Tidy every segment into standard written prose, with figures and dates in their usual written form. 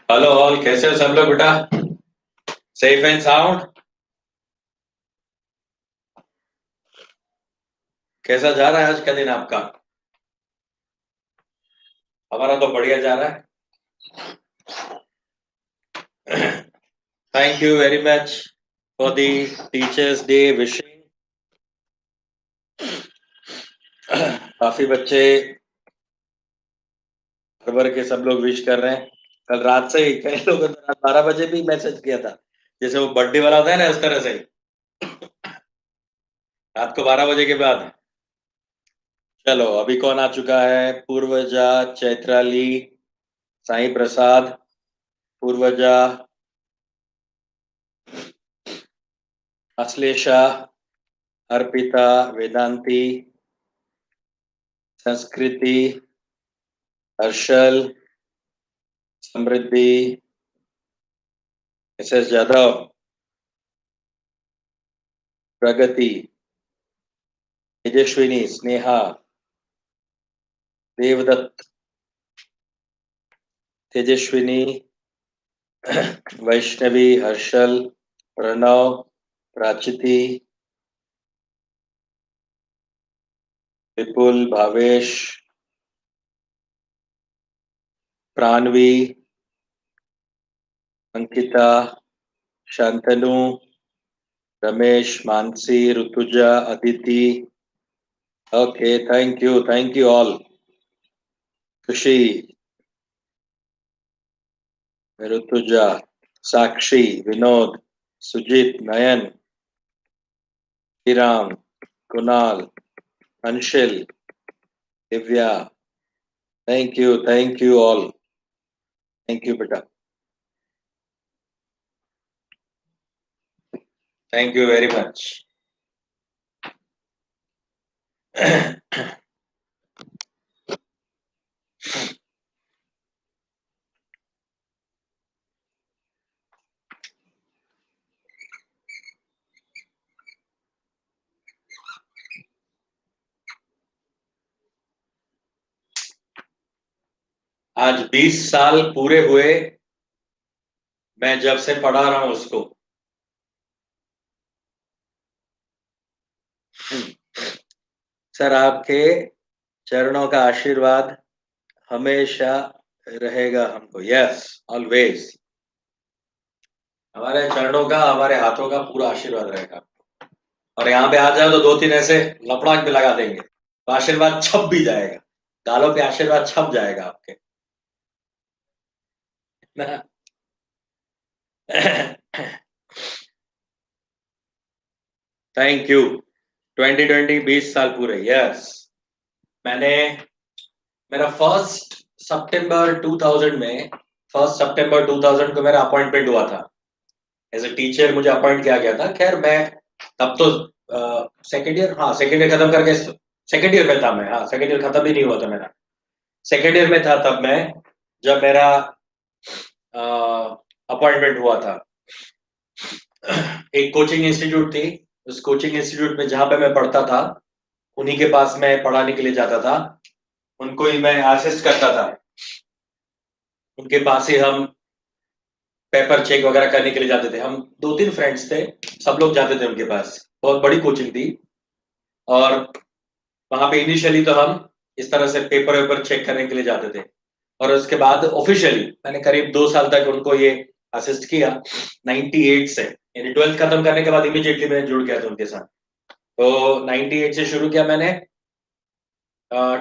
Hello all, कैसे हो सब लोग बेटा? Safe and sound? कैसा जा रहा है आज का दिन आपका? हमारा तो बढ़िया जा रहा है। Thank you very much for the teachers day wishing. काफी बच्चे भर भर के सब लोग विश कर रहे हैं। कल रात से ही कई लोगों ने रात 12 बजे भी मैसेज किया था, जैसे वो बर्थडे वाला होता है ना, उस तरह से ही रात को 12 बजे के बाद। चलो, अभी कौन आ चुका है? पूर्वजा, चैत्राली, साईं प्रसाद, पूर्वजा, Ashlesha, Arpita, Vedanti, Sanskriti, Harshal, Samruddhi, S Yadav, Pragati, Tejaswini, Sneha, Devdatta, Tejaswini, Vaishnavi, Harshal, Pranav, Prachiti, Vipul, Bhavesh, Pranavi, Ankita, Shantanu, Ramesh, Mansi, Rutuja, Aditi. Okay, thank you all. Khushi, Rutuja, Sakshi, Vinod, Sujit, Nayan, Shriram, Kunal, Anshil, Divya. Thank you all. Thank you बेटा। Thank you very much. आज 20 साल पूरे हुए मैं जब से पढ़ा रहा हूं उसको। सर, आपके चरणों का आशीर्वाद हमेशा रहेगा हमको। Yes, always. हमारे चरणों का, हमारे हाथों का पूरा आशीर्वाद रहेगा। और यहाँ पे आ जाओ तो दो तीन ऐसे लपड़ाक भी लगा देंगे तो आशीर्वाद छप भी जाएगा। गालों पे आशीर्वाद छप जाएगा आपके। Thank you. 2020 20 साल पूरे। यस। मैंने मेरा फर्स्ट सितंबर 2000 को मेरा अपॉइंटमेंट हुआ था। एज ए टीचर मुझे अपॉइंट किया गया था। खैर, मैं तब तो सेकेंड ईयर खत्म करके सेकेंड ईयर में था मैं। हाँ, सेकेंड ईयर खत्म भी नहीं हुआ था मेरा। सेकेंड ईयर में था तब मैं, जब मेरा अपॉइंटमेंट हुआ था। एक कोचिंग इंस्टीट्यूट थी। उस कोचिंग इंस्टीट्यूट में जहां पे मैं पढ़ता था, उन्हीं के पास मैं पढ़ाने के लिए जाता था। उनको ही मैं असिस्ट करता था। उनके पास ही हम पेपर चेक वगैरह करने के लिए जाते थे। हम दो तीन फ्रेंड्स थे, सब लोग जाते थे उनके पास। बहुत बड़ी कोचिंग थी। और वहां पे इनिशियली तो हम इस तरह से पेपर वेपर चेक करने के लिए जाते थे। और उसके बाद ऑफिशियली मैंने करीब 2 साल तक उनको ये असिस्ट किया। 98 से, यानी 12th खत्म करने के बाद इमीडिएटली मैं जुड़ गया था उनके साथ। तो 98 से शुरू किया मैंने।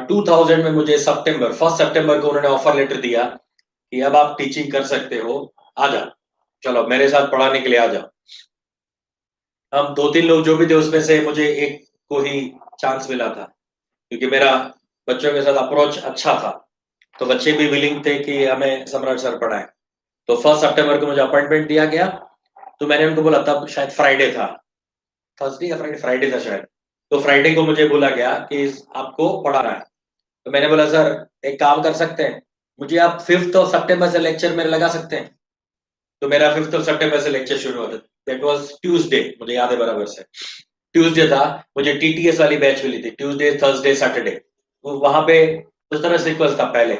2000 में मुझे फर्स्ट सितंबर को उन्होंने ऑफर लेटर दिया कि अब आप टीचिंग कर सकते हो, आ जाओ, चलो मेरे साथ पढ़ाने के लिए आ जाओ। हम दो तीन लोग जो भी थे, उसमें से मुझे एक को ही चांस मिला था, क्योंकि मेरा बच्चों के साथ अप्रोच अच्छा था। तो बच्चे भी विलिंग थे कि हमें सम्राट सर पढ़ाएं। तो फर्स्ट सितंबर को मुझे अपॉइंटमेंट दिया गया। तो मैंने उनको बोला, तब शायद फ्राइडे था, थर्सडे या फ्राइडे, फ्राइडे था शायद। तो फ्राइडे को मुझे बोला गया कि आपको पढ़ाना है। तो मैंने बोला, सर एक काम कर सकते हैं, मुझे आप 5 सितंबर से लेक्चर में लगा सकते हैं। तो मेरा 5 सितंबर से लेक्चर शुरू होता। दैट वाज ट्यूसडे, मुझे याद है बराबर से। ट्यूसडे था। मुझे टीटीएस वाली बैच मिली थी, ट्यूसडे थर्सडे सैटरडे। वो वहां पे उस तरह सीक्वेंस था पहले।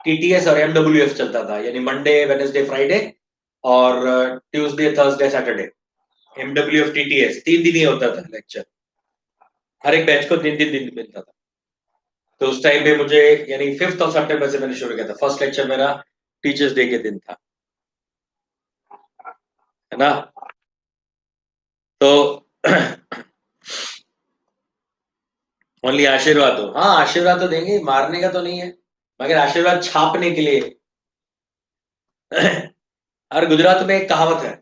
TTS और MWF चलता था, यानी मंडे वेडनेसडे फ्राइडे और Tuesday Thursday Saturday. MWF TTS 3 दिन ही होता था लेक्चर, हर एक बैच को 3 दिन मिलता था। तो उस टाइम पे मुझे, यानी 5th ऑफ सितंबर से मैंने शुरू किया था। फर्स्ट लेक्चर मेरा टीचर्स डे के दिन था, है ना। तो ओनली आशीर्वाद हो, हाँ आशीर्वाद तो देंगे, मारने का तो नहीं है, मगर आशीर्वाद छापने के लिए। और गुजरात में एक कहावत है,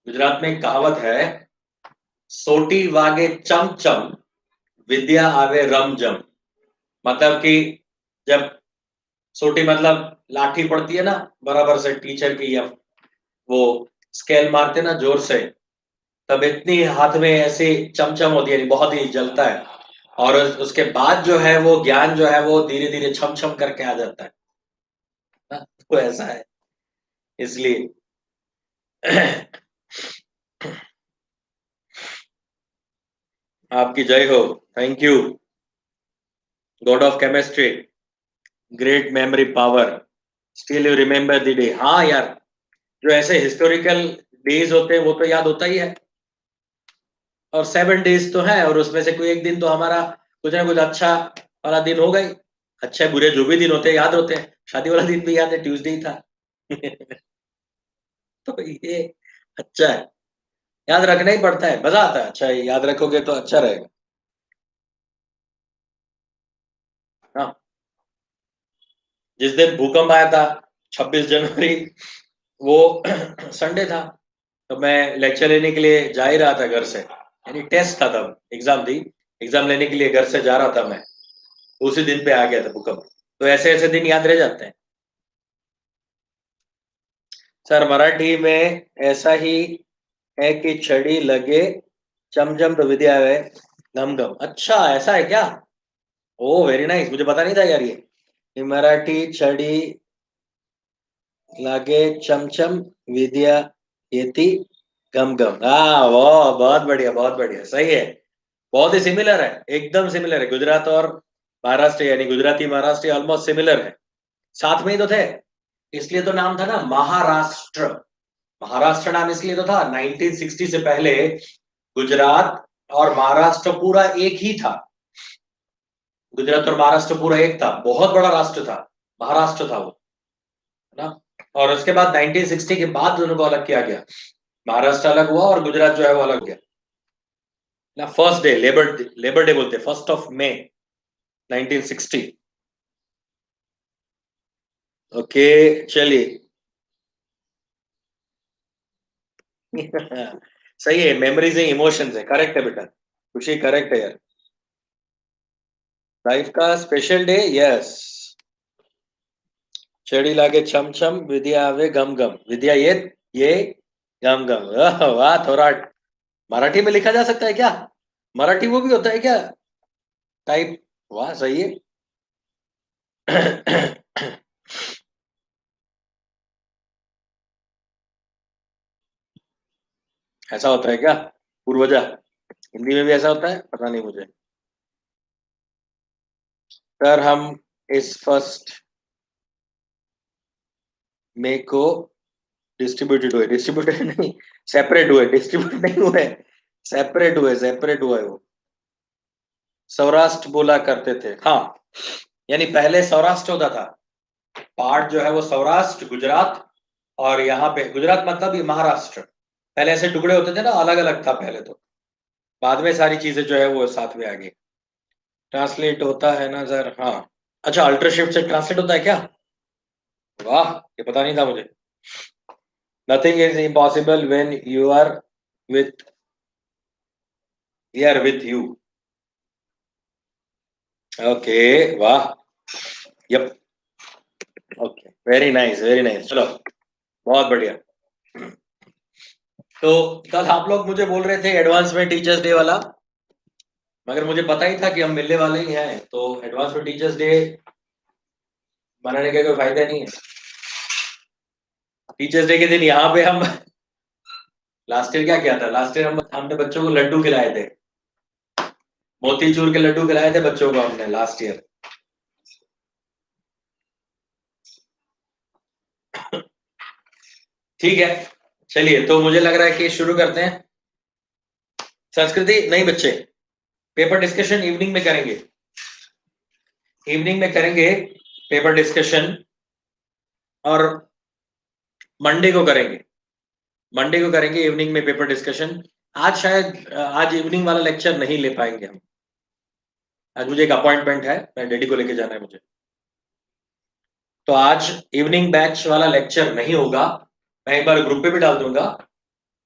गुजरात में एक कहावत है, सोटी वागे चम चम, विद्या आवे रम जम। मतलब कि जब सोटी मतलब लाठी पड़ती है ना बराबर से टीचर की, या वो स्केल मारते ना जोर से, तब इतनी हाथ में ऐसे चमचम होती है, बहुत ही जलता है। और उसके बाद जो है वो ज्ञान जो है वो धीरे धीरे छम छम करके आ जाता है ना? तो ऐसा है, इसलिए। आपकी जय हो, thank you. God of chemistry, great memory power, still you remember the day. हाँ यार, जो ऐसे हिस्टोरिकल डेज होते हैं वो तो याद होता ही है, और 7 डेज तो है, और उसमें से कोई एक दिन तो हमारा कुछ ना कुछ अच्छा वाला दिन होगा ही। अच्छे बुरे जो भी दिन होते हैं याद होते हैं, शादी वाला दिन भी याद है, ट्यूसडे ही था। तो ये अच्छा है, याद रखना ही पड़ता है, मजा आता है। अच्छा है, याद रखोगे तो अच्छा रहेगा। हाँ, जिस दिन भूकंप आया था 26 जनवरी, वो संडे था, तो मैं लेक्चर लेने के लिए जा ही रहा था घर से, यानी टेस्ट था तब, एग्जाम थी, एग्जाम लेने के लिए घर से जा रहा था मैं, उसी दिन पे आ गया था भूकंप। तो ऐसे ऐसे दिन याद रह जाते हैं। सर मराठी में ऐसा ही है कि छड़ी लगे चमचम तो विद्या है गम गम। अच्छा ऐसा है क्या? ओ वेरी नाइस, मुझे पता नहीं था यार ये मराठी छड़ी लागे चमचम विद्या येती गम गम। हाँ वो बहुत बढ़िया, बहुत बढ़िया, सही है। बहुत ही सिमिलर है, एकदम सिमिलर है। गुजरात और महाराष्ट्र, यानी गुजराती महाराष्ट्र ऑलमोस्ट सिमिलर है, साथ में ही तो थे, इसलिए तो नाम था ना महाराष्ट्र। महाराष्ट्र नाम इसलिए तो था, 1960 से पहले गुजरात और महाराष्ट्र पूरा एक ही था। गुजरात और महाराष्ट्र पूरा एक था, बहुत बड़ा राष्ट्र था, महाराष्ट्र था वो, है ना। और उसके बाद 1960 के बाद दोनों को अलग किया गया, महाराष्ट्र अलग हुआ और गुजरात जो है वो अलग गया ना। फर्स्ट डे लेबर डे बोलते, 1 मई 1960। ओके चलिए। सही है, मेमोरीज है, इमोशंस है, करेक्ट है बेटा, खुशी करेक्ट है यार। लाइफ का स्पेशल डे, यस। चढ़ी लागे छम छम विद्या आवे गम गम, विद्या ये गम गम। वाह, थोड़ा मराठी में लिखा जा सकता है क्या? मराठी वो भी होता है क्या टाइप? वाह सही है। ऐसा होता है क्या पूर्वजा? हिंदी में भी ऐसा होता है, पता नहीं मुझे। सर हम इस 1 मई को डिस्ट्रीब्यूटेड हुए, डिस्ट्रीब्यूटेड नहीं, सेपरेट हुए, डिस्ट्रीब्यूट नहीं हुए, सेपरेट हुए, सेपरेट हुए वो। सौराष्ट्र बोला करते थे, हाँ, यानी पहले सौराष्ट्र होता था, पार्ट जो है वो सौराष्ट्र गुजरात, और यहाँ पे गुजरात मतलब ये महाराष्ट्र। पहले ऐसे टुकड़े होते थे ना, अलग अलग था पहले तो, बाद में सारी चीजें जो है वो साथ में आ गई। ट्रांसलेट होता है ना सर, हाँ। अच्छा, अल्टरशिफ्ट से ट्रांसलेट होता है क्या? वाह, ये पता नहीं था मुझे। Nothing is impossible when you are with, we are with you. Okay, वाह, yup, okay, very nice, very nice, चलो बहुत बढ़िया। तो कल आप लोग मुझे बोल रहे थे एडवांस में टीचर्स डे वाला, मगर मुझे पता ही था कि हम मिलने वाले ही हैं, तो एडवांस में टीचर्स डे मनाने का कोई फायदा नहीं है। टीचर्स डे के दिन यहाँ पे हम लास्ट ईयर क्या किया था, लास्ट ईयर हमने बच्चों को लड्डू खिलाए थे, मोतीचूर के लड्डू खिलाए थे बच्चों को हमने लास्ट ईयर। ठीक है, चलिए तो मुझे लग रहा है कि शुरू करते हैं। संस्कृति नहीं बच्चे, पेपर डिस्कशन इवनिंग में करेंगे, इवनिंग में करेंगे पेपर डिस्कशन, और मंडे को करेंगे, मंडे को करेंगे इवनिंग में पेपर डिस्कशन। आज शायद आज इवनिंग वाला लेक्चर नहीं ले पाएंगे हम, आज मुझे एक अपॉइंटमेंट है, मैं डैडी को लेके जाना है मुझे, तो आज इवनिंग बैच वाला लेक्चर नहीं होगा। मैं एक बार ग्रुप पे भी डाल दूंगा,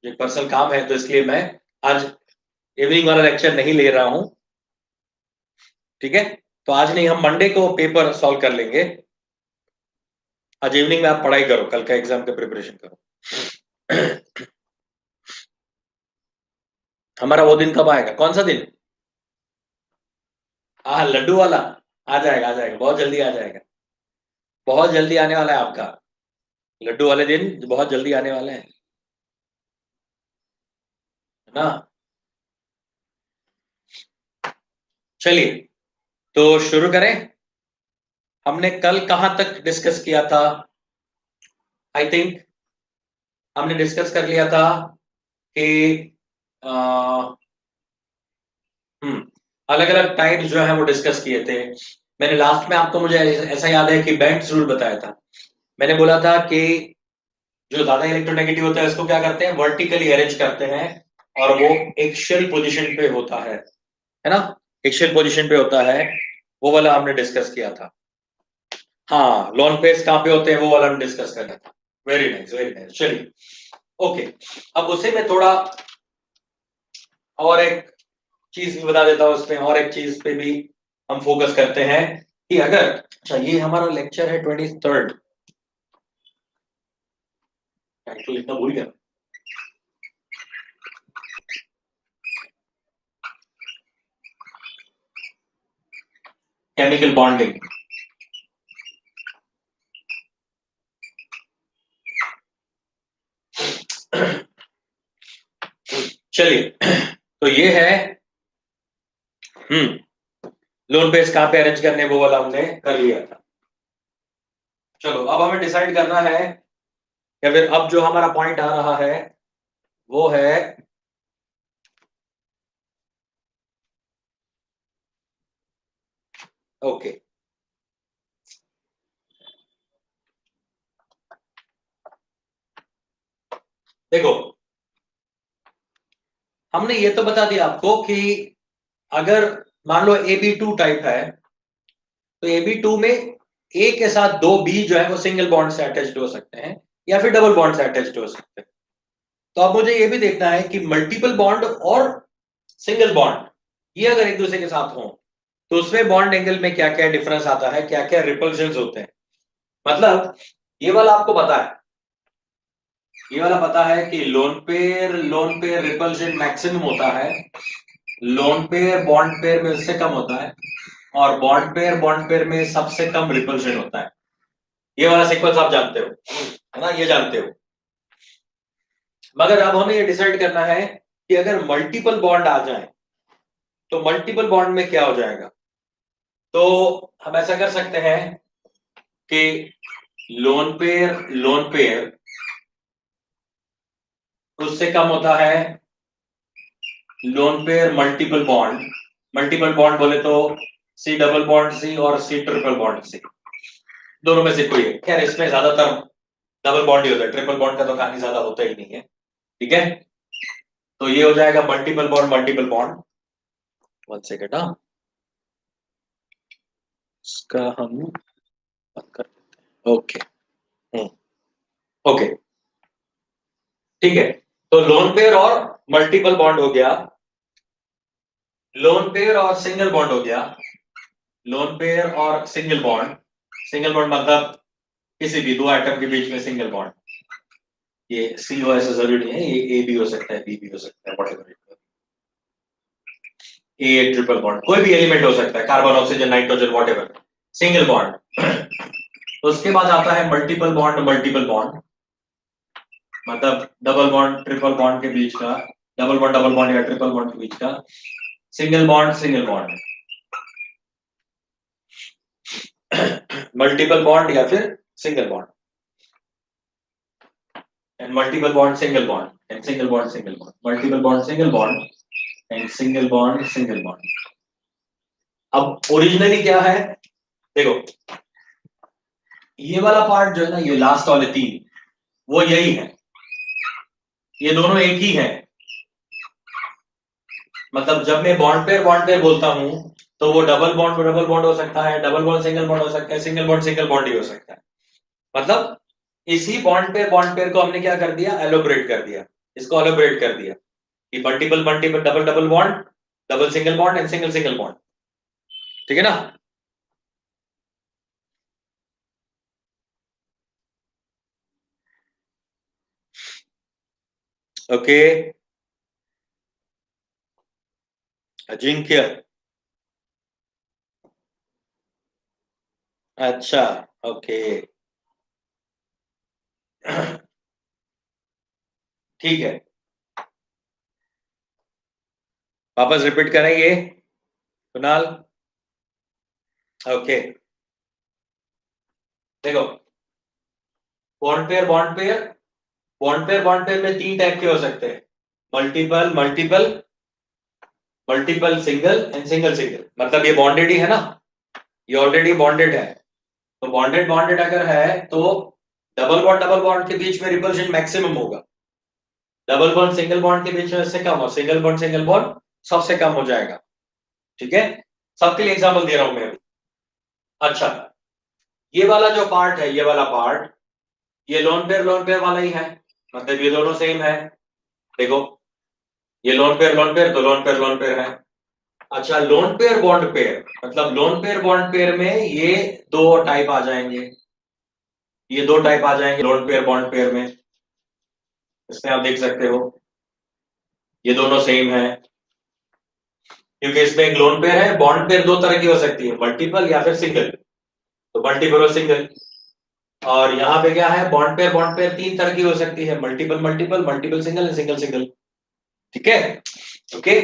एक पर्सनल काम है तो इसलिए मैं आज इवनिंग वाला लेक्चर नहीं ले रहा हूं। ठीक है, तो आज नहीं, हम मंडे को पेपर सॉल्व कर लेंगे। आज इवनिंग में आप पढ़ाई करो, कल का एग्जाम का प्रिपरेशन करो। हमारा वो दिन कब आएगा, कौन सा दिन? हाँ, लड्डू वाला आ जाएगा, आ जाएगा, बहुत जल्दी आ जाएगा, बहुत जल्दी आने वाला है आपका लड्डू वाले दिन, बहुत जल्दी आने वाले हैं, है ना। चलिए तो शुरू करें। हमने कल कहां तक डिस्कस किया था? आई थिंक हमने डिस्कस कर लिया था कि अलग अलग टाइप्स जो है वो डिस्कस किए थे। मैंने लास्ट में आपको, मुझे ऐसा याद है कि बेंट्स रूल बताया था। मैंने बोला था कि जो ज्यादा इलेक्ट्रोनेगेटिव होता है उसको क्या करते हैं, वर्टिकली अरेंज करते हैं, और वो एक शेल पोजीशन पे होता है ना, एक शेल पोजीशन पे होता है, वो वाला हमने डिस्कस किया था। हाँ, लॉन पेस कहाँ पे होते हैं वो वाला हम डिस्कस कर रहे थे। Very nice, very nice. चलिए ओके, अब उसे मैं थोड़ा और एक चीज भी बता देता हूँ, उसमें और एक चीज पे भी हम फोकस करते हैं कि अगर, अच्छा ये हमारा लेक्चर है 23rd, एक्चुअली इतना भूल गया। केमिकल बॉन्डिंग, चलिए तो ये है, लोन बेस कहाँ पे अरेंज करने, वो वाला हमने कर लिया था। चलो अब हमें डिसाइड करना है, या फिर अब जो हमारा पॉइंट आ रहा है वो है, ओके देखो, हमने ये तो बता दिया आपको कि अगर मान लो AB2 टाइप है, तो AB2 में ए के साथ दो बी जो है वो सिंगल बॉन्ड से अटैच्ड हो सकते हैं, या फिर डबल बॉन्ड से अटैच्ड हो सकते हैं। तो अब मुझे ये भी देखना है कि मल्टीपल बॉन्ड और सिंगल बॉन्ड ये अगर एक दूसरे के साथ हो, तो उसमें बॉन्ड एंगल में क्या क्या डिफरेंस आता है, क्या क्या रिपल्शन होते हैं। मतलब ये वाला आपको पता है, ये वाला पता है कि लोन पेयर रिपल्शन मैक्सिमम होता है, लोन पेयर बॉन्ड पेयर में उससे कम होता है, और बॉन्ड पेयर में सबसे कम रिपल्शन होता है। ये वाला सीक्वेंस आप जानते हो, है ना, ये जानते हो। मगर अब हमें ये डिसाइड करना है कि अगर मल्टीपल बॉन्ड आ जाए तो मल्टीपल बॉन्ड में क्या हो जाएगा। तो हम ऐसा कर सकते हैं कि लोन पेयर उससे कम होता है लोन पेयर मल्टीपल बॉन्ड बोले तो सी डबल बॉन्ड सी और सी ट्रिपल बॉन्ड सी, दोनों में से कोई है। खैर इसमें ज्यादातर डबल बॉन्ड ही होता है, ट्रिपल बॉन्ड का तो कहानी ज्यादा होता ही नहीं है। ठीक है, तो ये हो जाएगा मल्टीपल बॉन्ड। वन सेकेंड, हाँ इसका हम बात कर लेते हैं। ओके, ओके ठीक है, तो लोन पेयर और मल्टीपल बॉन्ड हो गया, लोन पेयर और सिंगल बॉन्ड हो गया, लोन पेयर और सिंगल बॉन्ड मतलब किसी भी दो एटम के बीच में सिंगल बॉन्ड। ये सी ओ ऐसा जरूरी नहीं है, ये ए भी हो सकता है, बी भी हो सकता है, व्हाटएवर, ए ट्रिपल बॉन्ड कोई भी एलिमेंट हो सकता है, carbon oxygen nitrogen whatever, single bond. तो उसके बाद आता है मल्टीपल बॉन्ड मतलब डबल बॉन्ड के बीच का, डबल बॉन्ड या ट्रिपल बॉन्ड के बीच का, सिंगल बॉन्ड मल्टीपल बॉन्ड या फिर single bond, and multiple bond single bond and single bond single bond, multiple bond single bond and single bond single bond. अब originally क्या है देखो, ये वाला पार्ट जो है ना, ये लास्ट वाले तीन वो यही है, ये दोनों एक ही है। मतलब जब मैं बॉन्ड पेयर बोलता हूं तो वो डबल बॉन्ड हो सकता है, डबल बॉन्ड सिंगल बॉन्ड हो सकता है, सिंगल बॉन्ड सिंगल बॉन्ड ही हो सकता है। मतलब इसी बॉन्ड पेयर को हमने क्या कर दिया, एलोबरेट कर दिया, इसको एलोबरेट कर दिया कि multiple double double bond, double single bond and single single bond. ठीक है ना? ओके, अजिंक्य, अच्छा, ओके, ठीक है, वापस रिपीट करेंगे कुणाल। ओके, देखो, बॉन्ड पेयर में तीन टाइप के हो सकते हैं, multiple multiple, multiple single and single single. मतलब ये बॉन्डेड ही है ना, ये ऑलरेडी बॉन्डेड है। तो बॉन्डेड बॉन्डेड अगर है तो डबल बॉन्ड के बीच में रिपल्शन मैक्सिमम होगा, डबल बॉन्ड सिंगल बॉन्ड के बीच में इससे कम, और सिंगल बॉन्ड सबसे कम हो जाएगा। ठीक है, सबके लिए एग्जाम्पल दे रहा हूं मैं अभी। अच्छा, ये वाला जो पार्ट है, ये वाला पार्ट, ये लोन पेयर वाला ही है, मतलब ये दोनों सेम है। देखो, ये लोन पेयर तो लोन पेयर है। अच्छा, लोन पेयर बॉन्ड पेयर, मतलब लोन पेयर बॉन्ड पेयर में ये दो टाइप आ जाएंगे, ये दो टाइप आ जाएंगे लोन पेयर बॉन्ड पेयर में। इसमें आप देख सकते हो ये दोनों सेम है, क्योंकि इसमें एक लोन पेयर है। बॉन्ड पेयर दो तरह की हो सकती है, मल्टीपल या फिर सिंगल, तो मल्टीपल और सिंगल। और यहाँ पे क्या है, बॉन्ड पेयर तीन तरह की हो सकती है, multiple multiple, multiple single, single single. ठीक है, ओके,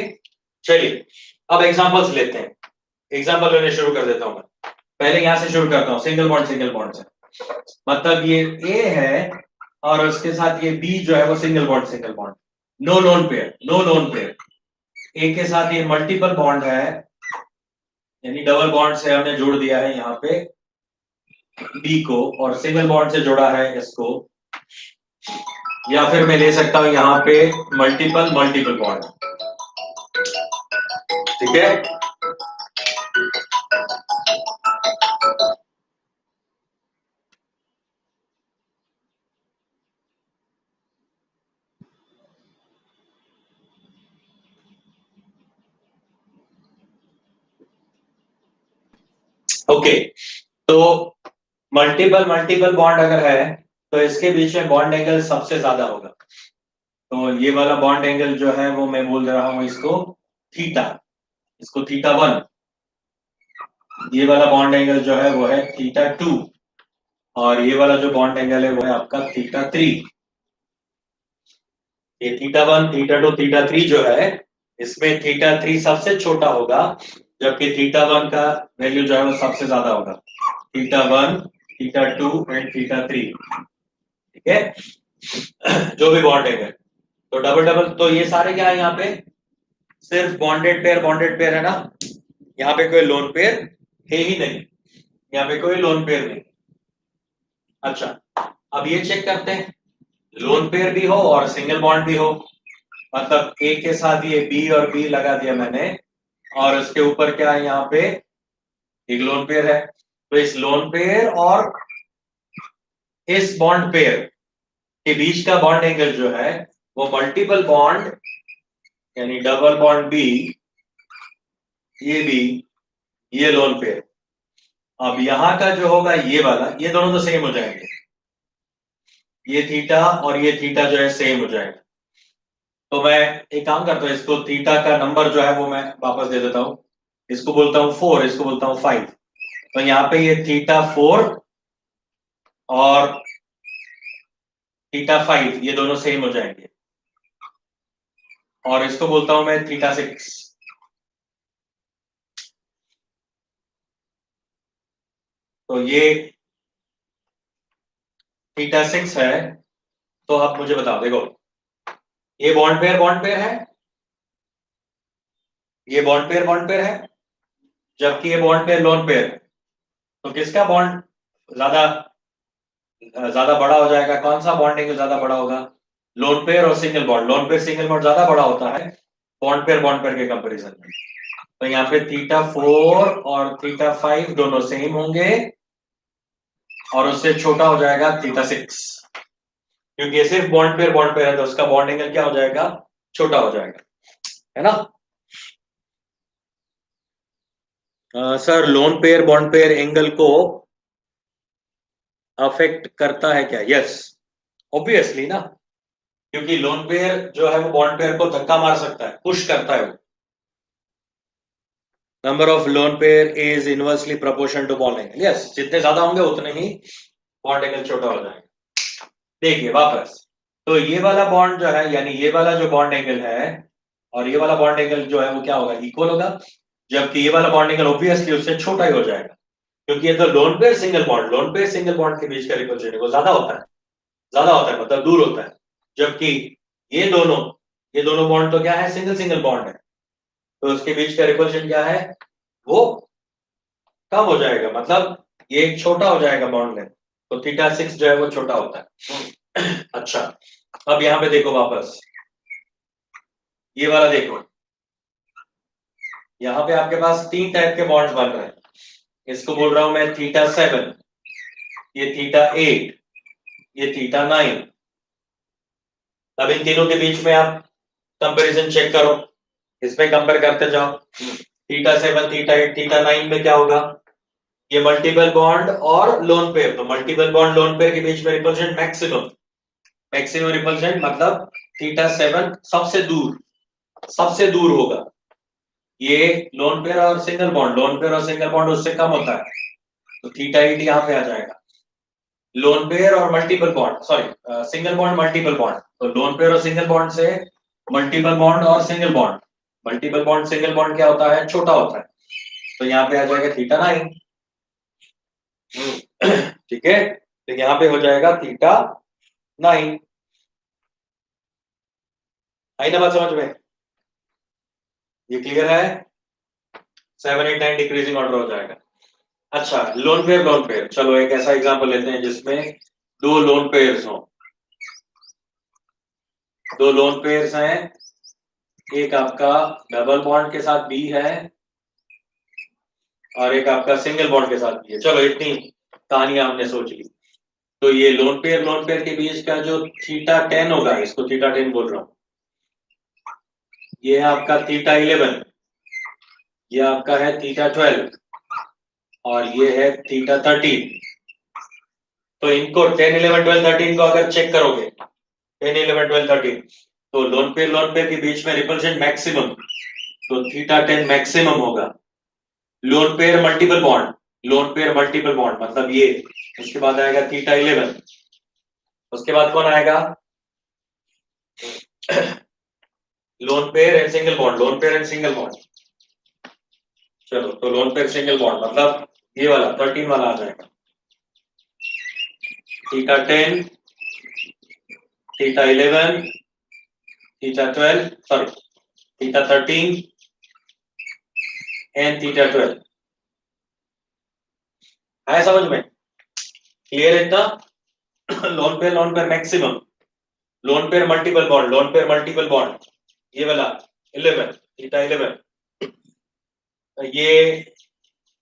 चलिए अब एग्जांपल्स लेते हैं, एग्जांपल लेने शुरू कर देता हूं मैं। पहले यहां से शुरू करता हूं, सिंगल बॉन्ड से। मतलब ये ए है और उसके साथ ये बी जो है वो single bond, no lone pair, no lone pair. A के साथ ये मल्टीपल बॉन्ड है, यानी डबल बॉन्ड से हमने जोड़ दिया है यहाँ पे बी को, और सिंगल बॉन्ड से जोड़ा है इसको। या फिर मैं ले सकता हूं यहाँ पे मल्टीपल मल्टीपल बॉन्ड। ठीक है, ओके, तो मल्टीपल मल्टीपल बॉन्ड अगर है तो इसके बीच में बॉन्ड एंगल सबसे ज्यादा होगा। तो ये वाला बॉन्ड एंगल जो है वो मैं बोल रहा हूं इसको थीटा, इसको थीटा वन। ये वाला बॉन्ड एंगल जो है वो है थीटा टू, और ये वाला जो बॉन्ड एंगल है वो है आपका थीटा थ्री। ये theta one, theta two, theta three जो है, इसमें थीटा थ्री सबसे छोटा होगा, जबकि थीटा वन का वैल्यू जो है वो सबसे ज्यादा होगा। Theta one, theta two and theta three. ठीक है, जो भी बॉन्ड एंगल, तो डबल डबल, तो ये सारे क्या है यहाँ पे, सिर्फ बॉन्डेड पेयर है ना, यहाँ पे कोई लोन पेयर है ही नहीं, यहाँ पे कोई लोन पेयर नहीं। अच्छा, अब ये चेक करते हैं, लोन पेयर भी हो और सिंगल बॉन्ड भी हो। मतलब ए के साथ ये बी और बी लगा दिया मैंने, और उसके ऊपर क्या है यहाँ पे एक लोन पेयर है। तो इस लोन पेयर और इस बॉन्ड पेयर के बीच का बॉन्ड एंगल जो है वो मल्टीपल बॉन्ड, यानी डबल बॉन्ड बी, ये बी, ये लोन पेयर। अब यहां का जो होगा ये वाला, ये दोनों तो सेम हो जाएंगे, ये थीटा और ये थीटा जो है सेम हो जाएगा। तो मैं एक काम करता हूँ, इसको थीटा का नंबर जो है वो मैं वापस दे देता हूँ, इसको बोलता हूँ फोर, इसको बोलता हूँ फाइव। तो यहाँ पे ये थीटा फोर और थीटा फाइव ये दोनों सेम हो जाएंगे, और इसको बोलता हूं मैं थीटा सिक्स। तो ये थीटा सिक्स है, तो आप मुझे बताओ, देखो ये बॉन्ड पेयर है, ये बॉन्ड पेयर है, जबकि ये बॉन्ड पेयर लोन पेयर है। तो किसका बॉन्ड ज्यादा ज्यादा बड़ा हो जाएगा? कौन सा बॉन्ड एंगल ज्यादा बड़ा होगा? लोन पेयर और single bond. Lone pair single bond ज्यादा बड़ा होता है बॉन्ड पेयर के कंपैरिजन में। तो यहाँ पे थीटा 4 और थीटा 5 दोनों सेम होंगे और उससे छोटा हो जाएगा थीटा 6, क्योंकि ये सिर्फ बॉन्ड पेयर है तो उसका बॉन्ड एंगल क्या हो जाएगा? छोटा हो जाएगा, है ना? Sir lone pair bond pair angle को अफेक्ट करता है क्या? यस, ऑब्वियसली ना, क्योंकि लोन पेयर जो है वो बॉन्ड पेयर को धक्का मार सकता है, पुश करता है वो। Number of lone pair is inversely proportional to bond angle. Yes, जितने ज्यादा होंगे उतने ही बॉन्ड एंगल छोटा हो जाएगा। देखिए वापस, तो ये वाला बॉन्ड जो है, यानी ये वाला जो बॉन्ड एंगल है और ये वाला बॉन्ड एंगल जो है वो क्या होगा? इक्वल होगा, जबकि ये वाला बॉन्ड एंगल ऑब्वियसली उससे छोटा ही हो जाएगा, क्योंकि ये तो लोन पेयर सिंगल बॉन्ड के बीच का रिपल्शन वो ज्यादा होता है, मतलब दूर होता है। जबकि ये दोनों ये दोनों बॉन्ड तो क्या है? सिंगल सिंगल बॉन्ड है, तो उसके बीच का रिपल्शन क्या है? वो कम हो जाएगा, मतलब ये छोटा हो जाएगा बॉन्ड लेंथ। तो थीटा 6 जो है वो छोटा होता है। अच्छा, अब यहाँ पे देखो वापस, ये वाला देखो, यहाँ पे आपके पास तीन टाइप के बॉन्ड्स बन रहे हैं। इसको बोल रहा हूं मैं थीटा 7, ये थीटा 8, ये थीटा 9। अब इन तीनों के बीच में आप कंपैरिजन चेक करो, इसमें कंपेयर करते जाओ। थीटा 7, थीटा 8, थीटा 9 में क्या होगा? ये मल्टीपल बॉन्ड और लोन पेयर, तो मल्टीपल बॉन्ड लोन पेयर के बीच में रिपल्शन मैक्सिमम, रिपल्शन मतलब थीटा 7 सबसे दूर होगा। ये लोन पेयर और सिंगल बॉन्ड उससे कम होता है, तो थीटा 8 यहाँ पे आ जाएगा। लोन पेयर और multiple bond, sorry single bond multiple bond, तो लोन पेयर और सिंगल बॉन्ड से मल्टीपल बॉन्ड और सिंगल बॉन्ड, सिंगल बॉन्ड क्या होता है? छोटा होता है, तो यहाँ पे आ जाएगा थीटा 9। ठीक है, तो यहाँ पे हो जाएगा थीटा 9। आई ना बात समझ में? ये क्लियर है? 7, 8, 9 डिक्रीजिंग ऑर्डर हो जाएगा। अच्छा, लोन पेयर, चलो एक ऐसा एग्जांपल लेते हैं जिसमें दो लोन पेयर्स हो। दो लोन पेयर्स हैं, एक आपका डबल बॉन्ड के साथ बी है और एक आपका सिंगल बॉन्ड के साथ बी है। चलो इतनी कहानियां हमने सोच ली। तो ये लोन पेयर के बीच का जो थीटा 10 होगा, इसको थीटा 10 बोल रहा हूं, ये है आपका थीटा 11, ये आपका है थीटा 12 और ये है थीटा 13। तो इनको 10, 11, 12, 13 को अगर चेक करोगे, 10, 11, 12, 13, तो लोन पेयर के बीच में रिपल्शन मैक्सिमम, तो थीटा 10 मैक्सिमम होगा। लोन पेयर मल्टीपल बॉन्ड मतलब ये, उसके बाद आएगा थीटा 11, उसके बाद कौन आएगा? Lone pair and single bond. चलो, तो लोन पेयर सिंगल बॉन्ड मतलब ये वाला 13 वाला आ जाएगा, theta 10, theta 11, theta 12, sorry theta 13 and theta 12। है समझ में? क्लियर है इतना? Lone pair maximum, lone pair multiple bond, ये वाला 11, थीटा 11। ये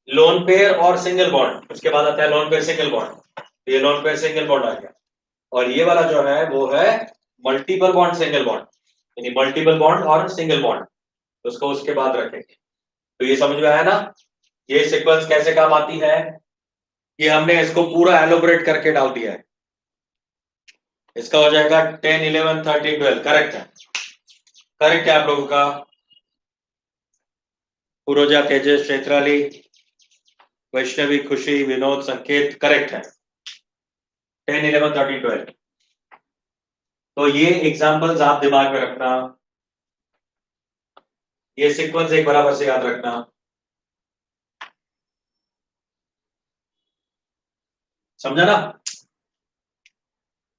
लोन पेयर और सिंगल बॉन्ड, उसके बाद आता है लोन पेयर सिंगल बॉन्ड, ये लोन पेयर सिंगल बॉन्ड आ गया। और ये वाला जो है वो है मल्टीपल बॉन्ड सिंगल बॉन्ड, यानी मल्टीपल बॉन्ड और सिंगल बॉन्ड, उसको उसके बाद रखेंगे। तो ये समझ में आया ना? ये सीक्वेंस कैसे काम आती है, ये हमने इसको पूरा एलोबरेट करके डाल दिया है। इसका हो जाएगा 10, 11, 13, 12। करेक्ट है, करेक्ट है आप लोगों का? पूरोजा, तेजस, चैत्राली, वैष्णवी, खुशी, विनोद, संकेत, करेक्ट है। 10, 11, 13, 12। तो ये एग्जांपल्स आप दिमाग में रखना, ये सीक्वेंस एक बराबर से याद रखना। समझा ना?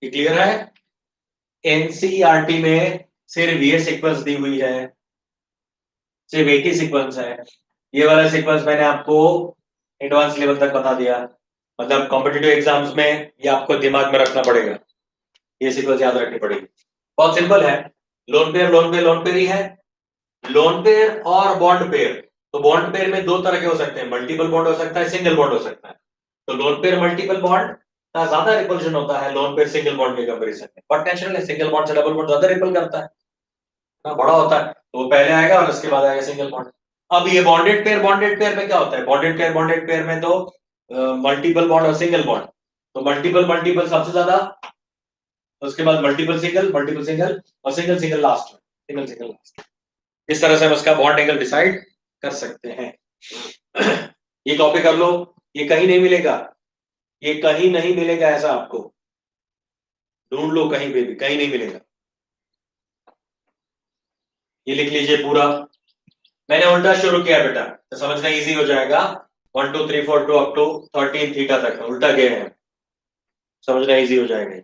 ये क्लियर है? एनसीईआरटी में सिर्फ ये सीक्वेंस दी हुई है, सिर्फ एक ही सीक्वेंस है। ये वाला सीक्वेंस मैंने आपको एडवांस लेवल तक बता दिया, मतलब कॉम्पिटिटिव एग्जाम्स में ये आपको दिमाग में रखना पड़ेगा, ये सीक्वेंस याद रखनी पड़ेगी। बहुत सिंपल है, lone pair lone pair lone pair ही है। लोन पेयर और बॉन्ड पेयर, तो बॉन्ड पेयर में दो तरह के हो सकते हैं, मल्टीपल बॉन्ड हो सकता है, सिंगल बॉन्ड हो सकता है। तो लोन पेयर मल्टीपल बॉन्ड का ज्यादा रिपल्शन होता है लोन पेयर सिंगल बॉन्ड के कंपैरिजन में, बट नेचुरल है, सिंगल बॉन्ड से डबल बॉन्ड ज्यादा रिपल करता है ना, बड़ा होता है, तो वो पहले आएगा और उसके बाद आएगा सिंगल बॉन्ड। अब ये बॉन्डेड पेयर में क्या होता है, बॉन्डेड पेयर में तो मल्टीपल बॉन्ड और सिंगल बॉन्ड, तो मल्टीपल मल्टीपल सबसे ज्यादा, उसके बाद मल्टीपल सिंगल और सिंगल सिंगल लास्ट में, सिंगल सिंगल लास्ट। इस तरह से हम उसका बॉन्ड एंगल डिसाइड कर सकते हैं। ये कॉपी कर लो, ये कहीं नहीं मिलेगा, ये कहीं नहीं मिलेगा, ऐसा आपको ढूंढ लो कहीं पे भी, कहीं नहीं मिलेगा। ये लिख लीजिए पूरा, मैंने उल्टा शुरू किया बेटा, तो समझना इजी हो जाएगा। 1 2 3 4 2 अप टू 13 थीटा तक उल्टा गए हैं, समझना इजी हो जाएगा।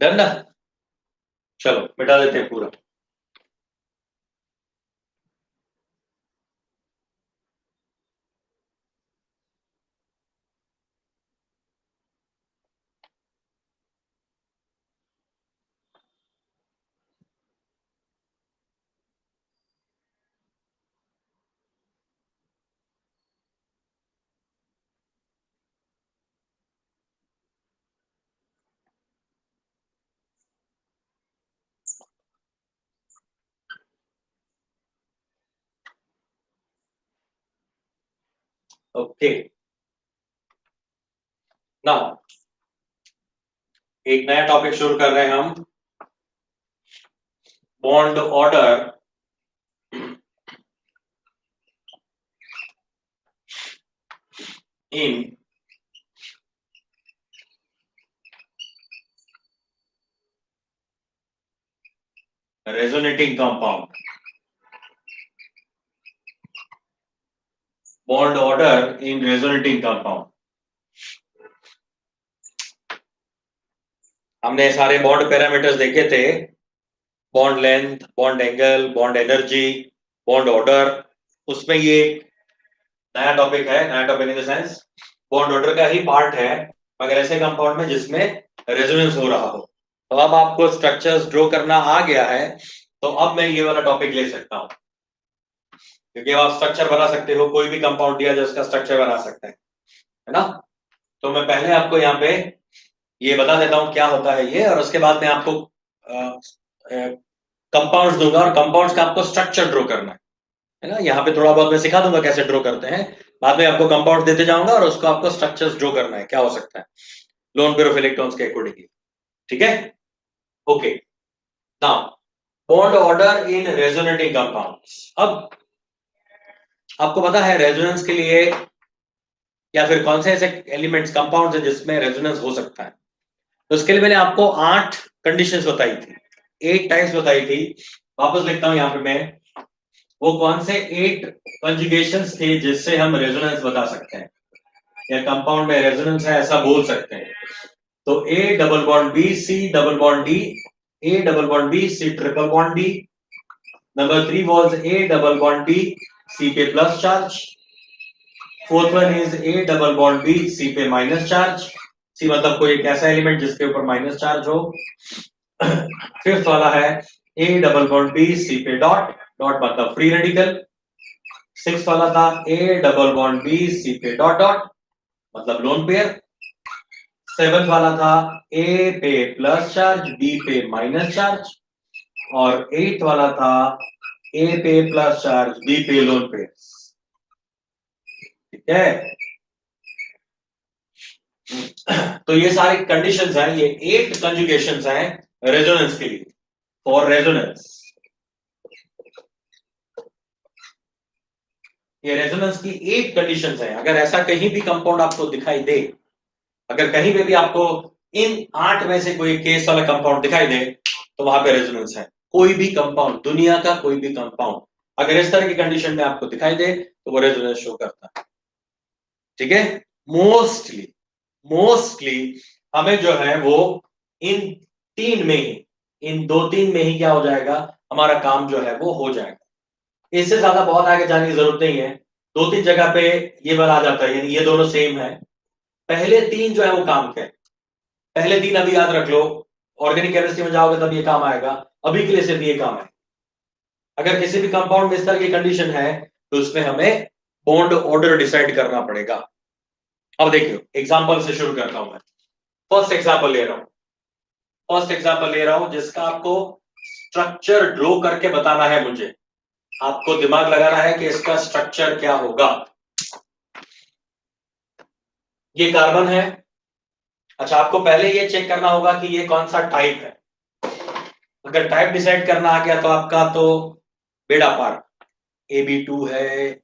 डन ना, चलो मिटा देते हैं पूरा। ओके, नाउ एक नया टॉपिक शुरू कर रहे हैं हम, bond order in resonating compound, bond order in resonating compound. हमने सारे बॉन्ड पैरामीटर्स देखे थे, bond length, bond angle, bond energy, bond order, उसमें ये नया टॉपिक है, नया topic in the sense bond order का ही पार्ट है, मगर ऐसे कंपाउंड में जिसमें रेजोनेंस हो रहा हो। तो अब आपको स्ट्रक्चर्स ड्रॉ करना आ गया है, तो अब मैं ये वाला टॉपिक ले सकता हूं, क्योंकि आप स्ट्रक्चर बना सकते हो, कोई भी कंपाउंड दिया जो उसका स्ट्रक्चर बना सकते हैं, है ना। तो मैं पहले आपको यहाँ पे ये बता देता हूँ क्या होता है ये, और उसके बाद मैं आपको कंपाउंड्स दूंगा और कंपाउंड्स का आपको स्ट्रक्चर ड्रॉ करना है ना। यहाँ पे थोड़ा बहुत मैं सिखा दूंगा कैसे ड्रॉ करते हैं, बाद में आपको कंपाउंड देते जाऊंगा और उसको आपको स्ट्रक्चर्स ड्रॉ करना है, क्या हो सकता है लोन पेयर ऑफ इलेक्ट्रॉन्स के अकॉर्डिंगली, ठीक है। Okay, now bond order in resonating compounds. अब आपको पता है रेजोनेंस के लिए या फिर कौन से ऐसे एलिमेंट्स कंपाउंड्स है जिसमें रेजोनेंस हो सकता है, तो उसके लिए मैंने आपको 8 कंडीशंस बताई थी, 8 टाइप्स बताई थी। वापस लिखता हूं यहाँ पे मैं, वो कौन से 8 कंजुगेशंस थे जिससे हम रेजोनेंस बता सकते हैं या कंपाउंड में रेजोनेंस है ऐसा बोल सकते हैं। तो A double bond B, C double bond D, A double bond B, C triple bond D. Number 3 was A double bond B, C पे plus charge. Fourth one is A double bond B, C पे minus charge. C मतलब कोई एक ऐसा element जिसके ऊपर minus charge हो। Fifth वाला है A double bond B C पे डॉट, डॉट मतलब फ्री रेडिकल। सिक्स वाला था A double bond B C पे डॉट डॉट मतलब लोन पेयर। सेवन वाला था ए पे प्लस चार्ज बी पे माइनस चार्ज, और एट वाला था ए पे प्लस चार्ज बी पे लोन पेयर। ठीक है, तो ये सारी कंडीशंस हैं, ये 8 कंजुगेशंस हैं रेजोनेंस के लिए, फॉर रेजोनेंस। ये रेजोनेंस की 8 कंडीशंस हैं। अगर ऐसा कहीं भी कंपाउंड आपको दिखाई दे, अगर कहीं पे भी आपको इन 8 में से कोई केस वाला कंपाउंड दिखाई दे, तो वहां पे रेजोनेंस है। कोई भी कंपाउंड, दुनिया का कोई भी कंपाउंड अगर इस तरह की कंडीशन में आपको दिखाई दे तो वो रेजोनेंस शो करता है। ठीक है, मोस्टली मोस्टली हमें जो है वो इन 3 में ही, इन 2-3 में ही क्या हो जाएगा, हमारा काम जो है वो हो जाएगा। इससे ज्यादा बहुत आगे जाने की जरूरत नहीं है। 2-3 जगह पे ये वाला आ जाता है, यानी ये दोनों सेम है। पहले 3 जो है वो काम के, पहले 3 अभी याद रख लो। ऑर्गेनिक केमिस्ट्री में जाओगे तब ये काम आएगा, अभी के लिए सिर्फ ये काम है। अगर किसी भी कंपाउंड में इस तरह की कंडीशन है तो उसमें हमें बॉन्ड ऑर्डर डिसाइड करना पड़ेगा। अब देखियो एग्जांपल से शुरू करता हूं मैं। फर्स्ट एग्जांपल ले रहा हूं, जिसका आपको स्ट्रक्चर ड्रॉ करके बताना है मुझे। आपको दिमाग लगाना है कि इसका स्ट्रक्चर क्या होगा। ये कार्बन है। अच्छा, आपको पहले ये चेक करना होगा कि ये कौन सा टाइप है। अगर टाइप डिसाइड करना आ गया तो आपका तो बेड़ा पार। AB2 है,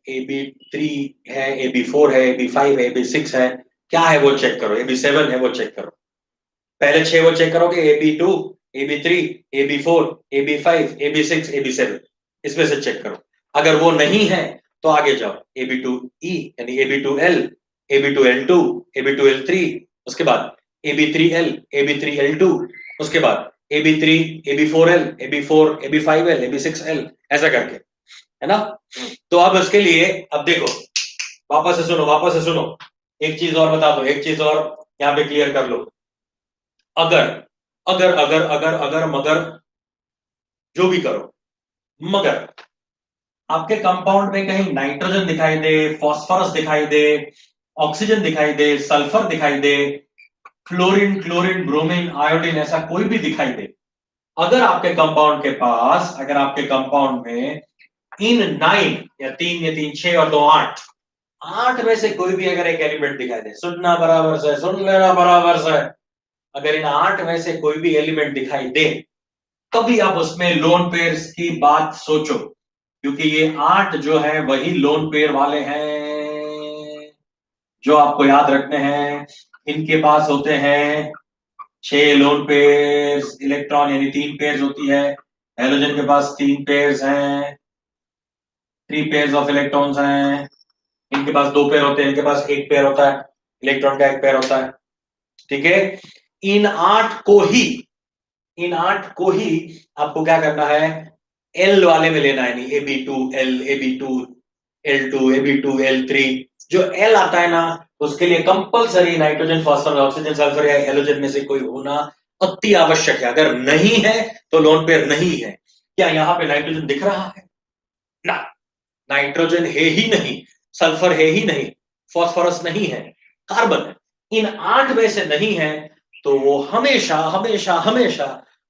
AB3 है, AB4 है, AB5 है, AB6 है, क्या है वो चेक करो, AB7 है वो चेक करो। पहले 6 वो चेक करोगे, AB2, AB3, AB4, AB5, AB6, AB7, इसमें से चेक करो। अगर वो नहीं है तो आगे जाओ, AB2E यानी AB2L, AB2L2, AB2L3, उसके बाद AB3L, AB3L2, उसके बाद AB3, AB4L, AB4, AB5L, AB6L, ऐसा करके, है ना। तो अब इसके लिए, अब देखो, वापस से सुनो, एक चीज और बता दो, एक चीज और यहां पे क्लियर कर लो। अगर अगर अगर अगर अगर मगर जो भी करो, मगर आपके कंपाउंड में कहीं नाइट्रोजन दिखाई दे, फास्फोरस दिखाई दे, ऑक्सीजन दिखाई दे, सल्फर दिखाई दे, फ्लोरीन, क्लोरीन, ब्रोमीन, आयोडीन, ऐसा कोई भी दिखाई दे, अगर आपके कंपाउंड के पास, अगर आपके कंपाउंड में इन 9 या 3 या 3 6 और 2 8, 8 में से कोई भी अगर एक एलिमेंट दिखाई दे, सुनना बराबर से, सुन लेना बराबर से, अगर इन 8 में से कोई भी एलिमेंट दिखाई दे, तभी आप उसमें लोन पेयर्स की बात सोचो, क्योंकि ये 8 जो है वही लोन पेयर वाले हैं जो आपको याद रखने हैं। इनके पास होते हैं 6 लोन पेयर्स, इलेक्ट्रॉन यानी 3 पेयर्स होती है। हेलोजन के पास 3 पेयर्स हैं, 3 पेयर्स ऑफ इलेक्ट्रॉन्स हैं। इनके पास 2 पेयर होते हैं, इनके पास 1 पेयर होता है, इलेक्ट्रॉन का 1 पेयर होता है। ठीक है, इन 8 को ही, इन 8 को ही आपको क्या करना है, एल वाले में लेना है, नहीं AB2L, AB2L2, AB2L3। जो एल आता है ना, उसके लिए compulsory nitrogen, phosphorus, oxygen, sulphur या हेलोजन में से कोई होना अति आवश्यक है। अगर नहीं है तो लोन पेयर नहीं है। क्या यहां पे नाइट्रोजन दिख रहा है ना, नाइट्रोजन है ही नहीं, सल्फर है ही नहीं, फास्फोरस नहीं है, कार्बन है। इन 8 में से नहीं है तो वो हमेशा हमेशा हमेशा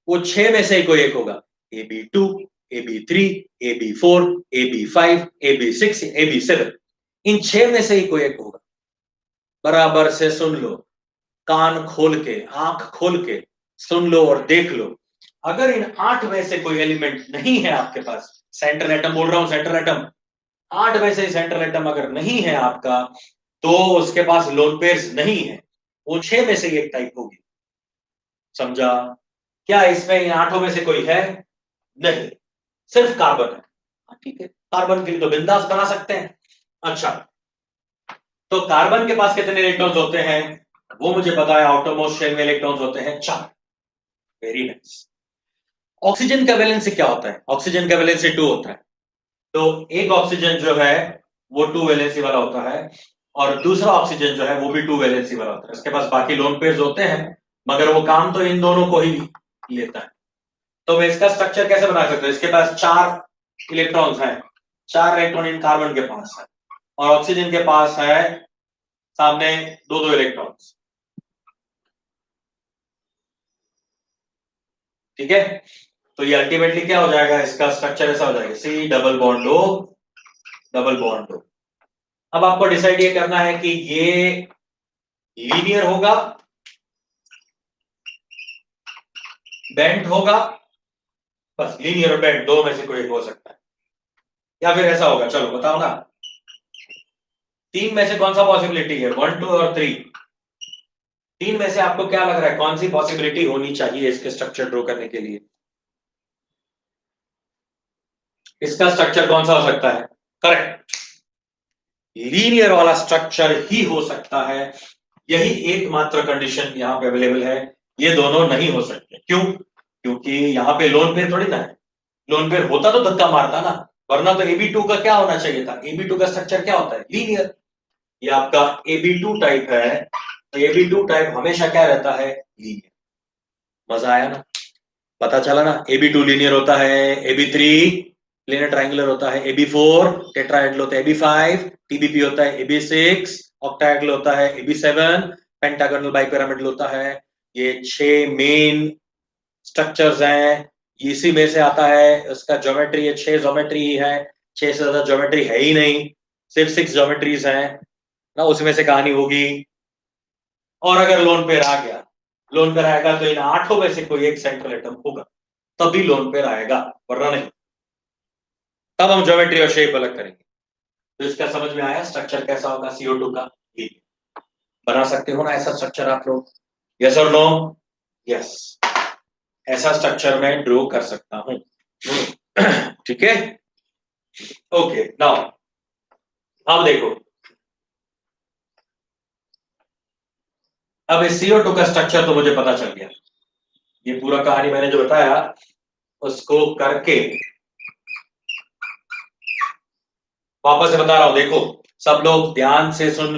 वो 6 में से ही कोई एक होगा। AB2, AB3, AB4, AB5, AB6, AB7, इन 6 में से ही कोई एक होगा। बराबर से सुन लो, कान खोल के, आंख खोल के सुन लो और देख लो। अगर इन 8 में से कोई एलिमेंट नहीं है आपके पास, सेंट्रल एटम बोल रहा हूं, सेंट्रल एटम, 8 में से सेंट्रल एटम अगर नहीं है आपका, तो उसके पास लोन पेयर्स नहीं है, वो 6 में से एक टाइप होगी। समझा? क्या इसमें इन 8 में से कोई है? नहीं, सिर्फ कार्बन है। ठीक है, कार्बन के लिए तो बिंदास बना सकते हैं। अच्छा, तो कार्बन के पास कितने इलेक्ट्रॉन्स होते हैं वो मुझे पता है, आउटरमोस्ट शेल में इलेक्ट्रॉन्स होते हैं 4। Very nice. ऑक्सीजन का वैलेंसी क्या होता है? ऑक्सीजन का वैलेंसी 2 होता है। तो एक ऑक्सीजन जो है वो 2 वैलेंसी वाला होता है। और दूसरा ऑक्सीजन जो है वो भी 2 वैलेंसी वाला होता है। इसके पास बाकी लोन पेयर्स होते हैं मगर वो काम तो इन दोनों को ही लेता है। तो मैं इसका स्ट्रक्चर कैसे बना सकते हो? इसके पास 4 इलेक्ट्रॉन्स हैं, 4 इलेक्ट्रॉन इन कार्बन के पास है और ऑक्सीजन के पास है सामने 2-2 इलेक्ट्रॉन्स। ठीक है, तो ये अल्टीमेटली क्या हो जाएगा? इसका स्ट्रक्चर ऐसा हो जाएगा, C double bond O double bond O। अब आपको डिसाइड ये करना है कि ये लीनियर होगा, बेंट होगा, बस लीनियर और बेंट दो में से कोई एक हो सकता है, या फिर ऐसा होगा। चलो बताओ ना, 3 में से कौन सा पॉसिबिलिटी है? 1, 2 और 3। 3 में से आपको क्या लग रहा है कौन सी पॉसिबिलिटी होनी चाहिए इसके स्ट्रक्चर ड्रॉ करने के लिए? इसका स्ट्रक्चर कौन सा हो सकता है? करेक्ट, लीनियर वाला स्ट्रक्चर ही हो सकता है। यही एकमात्र कंडीशन यहां पे अवेलेबल है, ये दोनों नहीं हो सकते। क्यों? क्योंकि यहां पे लोन पेयर थोड़ी ना है। लोन पेयर होता तो धक्का मारता ना, वरना तो AB2 का क्या होना चाहिए था? AB2 का स्ट्रक्चर क्या होता है? लीनियर। ये आपका AB2 टाइप है, तो AB2 टाइप हमेशा क्या रहता है? लीनियर। मजा आया ना? पता चला ना, AB2 लीनियर होता है, AB3 लीनियर ट्रायंगुलर होता है, AB4 टेट्राहेड्रल होता है, AB5 TBP होता है, AB6 ऑक्टाहेड्रल होता है, AB7 पेंटागोनल बाइपिरामिडल होता है। ये 6 मेन स्ट्रक्चर्स हैं, इसी में से आता है। उसका ज्योमेट्री है, 6 ज्योमेट्री है, 6 से ज्यादा ज्योमेट्री है ही नहीं, सिर्फ 6 ज्योमेट्रीज हैं ना, उसमें से कहानी होगी। और अगर लोन पेयर आ गया, लोन पेयर आएगा तो इन 8 में से कोई एक सेंट्रल एटम होगा, तभी लोन पेयर आएगा, वरना नहीं। तब हम ज्योमेट्री और शेप अलग करेंगे। तो इसका समझ में आया स्ट्रक्चर कैसा होगा CO2 का? बना सकते हो ना ऐसा स्ट्रक्चर आप लोग? यस और नो? यस, ऐसा स्ट्रक्चर मैं ड्रॉ कर सकता हूं। ठीक है, ओके। नाउ अब देखो, अब इस CO2 का स्ट्रक्चर तो मुझे पता चल गया। ये पूरा कहानी मैंने जो बताया उसको करके वापस से बता रहा हूं। देखो सब लोग ध्यान से सुन